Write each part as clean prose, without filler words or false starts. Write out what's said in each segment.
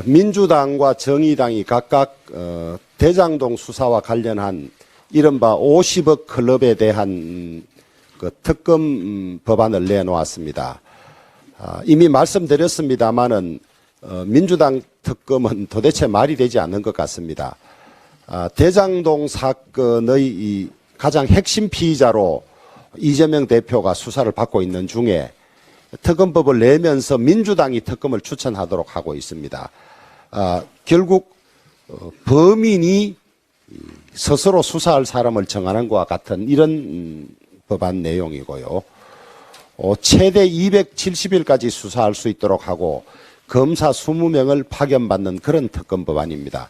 민주당과 정의당이 각각 대장동 수사와 관련한 이른바 50억 클럽에 대한 그 특검 법안을 내놓았습니다. 이미 말씀드렸습니다마는 민주당 특검은 도대체 말이 되지 않는 것 같습니다. 대장동 사건의 이 가장 핵심 피의자로 이재명 대표가 수사를 받고 있는 중에 특검법을 내면서 민주당이 특검을 추천하도록 하고 있습니다. 결국 범인이 스스로 수사할 사람을 정하는 것과 같은 이런 법안 내용이고요. 최대 270일까지 수사할 수 있도록 하고 검사 20명을 파견받는 그런 특검 법안입니다.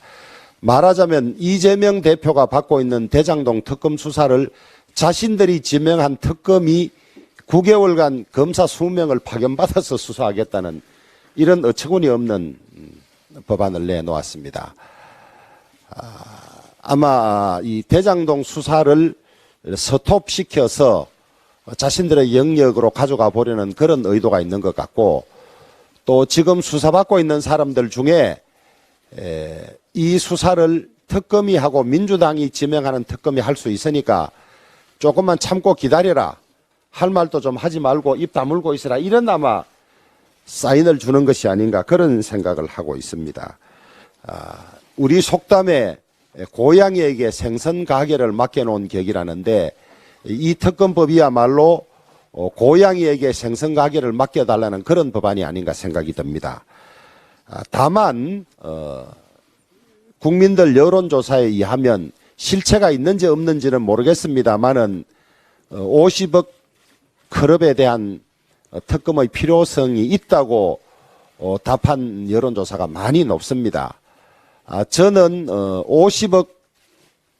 말하자면 이재명 대표가 받고 있는 대장동 특검 수사를 자신들이 지명한 특검이 9개월간 검사 20명을 파견받아서 수사하겠다는 이런 어처구니 없는 법안을 내놓았습니다. 아마 이 대장동 수사를 스톱시켜서 자신들의 영역으로 가져가 보려는 그런 의도가 있는 것 같고, 또 지금 수사받고 있는 사람들 중에 이 수사를 특검이 하고 민주당이 지명하는 특검이 할 수 있으니까 조금만 참고 기다려라, 할 말도 좀 하지 말고 입 다물고 있으라, 이런 아마 사인을 주는 것이 아닌가 그런 생각을 하고 있습니다. 우리 속담에 고양이에게 생선 가게를 맡겨놓은 격이라는데, 이 특검법이야말로 고양이에게 생선 가게를 맡겨달라는 그런 법안이 아닌가 생각이 듭니다. 다만 국민들 여론조사에 의하면 실체가 있는지 없는지는 모르겠습니다만은 50억 클럽에 대한 특검의 필요성이 있다고 답한 여론조사가 많이 높습니다. 저는 50억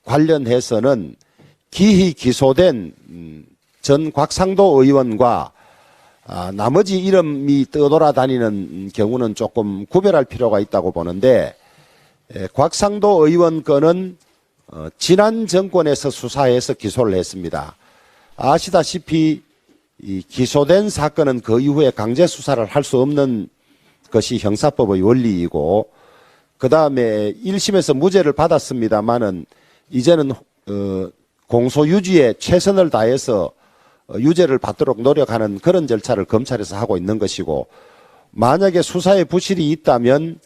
관련해서는 기희 기소된 전 곽상도 의원과 나머지 이름이 떠돌아다니는 경우는 조금 구별할 필요가 있다고 보는데, 곽상도 의원 건은 지난 정권에서 수사해서 기소를 했습니다. 아시다시피 이 기소된 사건은 그 이후에 강제 수사를 할 수 없는 것이 형사법의 원리이고, 그 다음에 1심에서 무죄를 받았습니다마는 이제는 공소유지에 최선을 다해서 유죄를 받도록 노력하는 그런 절차를 검찰에서 하고 있는 것이고, 만약에 수사에 부실이 있다면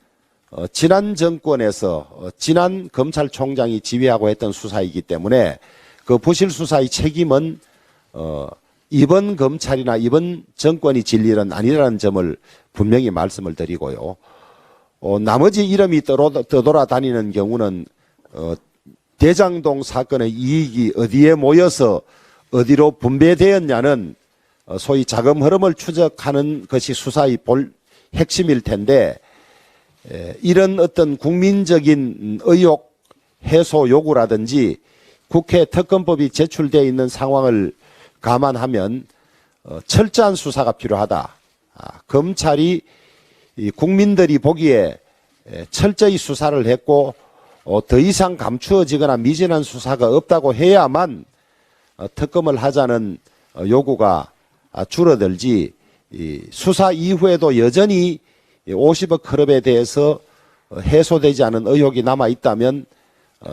지난 정권에서 지난 검찰총장이 지휘하고 했던 수사이기 때문에 그 부실 수사의 책임은 이번 검찰이나 이번 정권이 질 일은 아니라는 점을 분명히 말씀을 드리고요. 나머지 이름이 떠돌아다니는 경우는 대장동 사건의 이익이 어디에 모여서 어디로 분배되었냐는 소위 자금 흐름을 추적하는 것이 수사의 핵심일 텐데, 이런 어떤 국민적인 의혹 해소 요구라든지 국회 특검법이 제출되어 있는 상황을 감안하면 철저한 수사가 필요하다. 검찰이 국민들이 보기에 철저히 수사를 했고 더 이상 감추어지거나 미진한 수사가 없다고 해야만 특검을 하자는 요구가 줄어들지, 수사 이후에도 여전히 50억 클럽에 대해서 해소되지 않은 의혹이 남아 있다면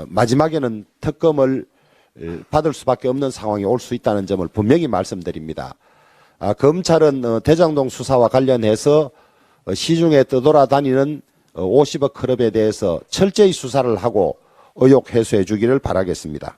마지막에는 특검을 받을 수밖에 없는 상황이 올 수 있다는 점을 분명히 말씀드립니다. 검찰은 대장동 수사와 관련해서 시중에 떠돌아다니는 50억 클럽에 대해서 철저히 수사를 하고 의혹 해소해 주기를 바라겠습니다.